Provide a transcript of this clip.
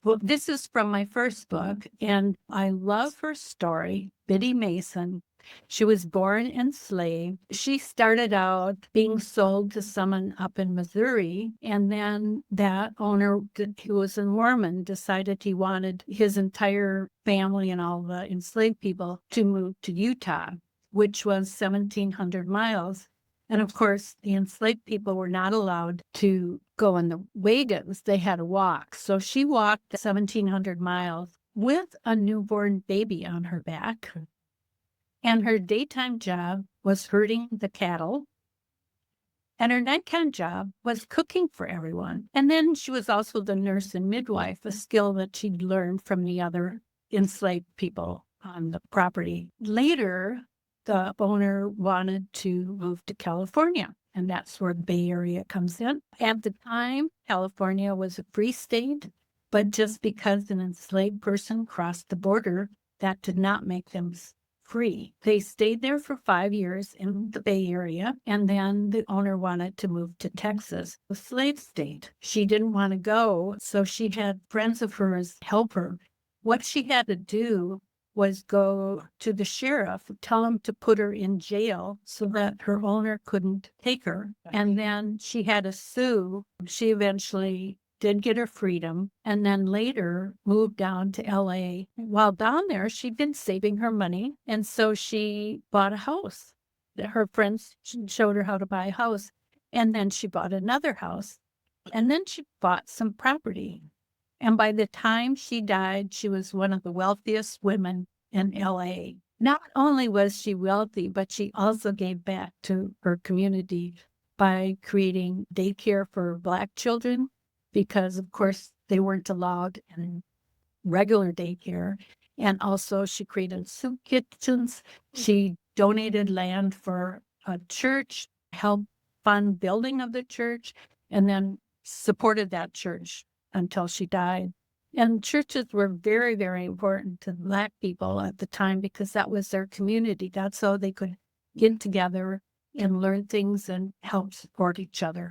Well, this is from my first book, and I love her story, Biddy Mason. She was born enslaved. She started out being sold to someone up in Missouri, and then that owner, who was a Mormon, decided he wanted his entire family and all the enslaved people to move to Utah, which was 1,700 miles. And of course, the enslaved people were not allowed to go in the wagons. They had to walk. So she walked 1,700 miles with a newborn baby on her back. And her daytime job was herding the cattle. And her nighttime job was cooking for everyone. And then she was also the nurse and midwife, a skill that she'd learned from the other enslaved people on the property. Later, the owner wanted to move to California, and that's where the Bay Area comes in. At the time, California was a free state, but just because an enslaved person crossed the border, that did not make them free. They stayed there for 5 years in the Bay Area, and then the owner wanted to move to Texas, a slave state. She didn't want to go, so she had friends of hers help her. What she had to do was go to the sheriff, tell him to put her in jail so that her owner couldn't take her. And then she had to sue. She eventually did get her freedom, and then later moved down to LA. While down there, she'd been saving her money, and so she bought a house. Her friends showed her how to buy a house, and then she bought another house, and then she bought some property. And by the time she died, she was one of the wealthiest women in LA. Not only was she wealthy, but she also gave back to her community by creating daycare for Black children, because, of course, they weren't allowed in regular daycare. And also, she created soup kitchens. She donated land for a church, helped fund building of the church, and then supported that church until she died. And churches were very, very important to Black people at the time because that was their community. That's how they could get together and learn things and help support each other.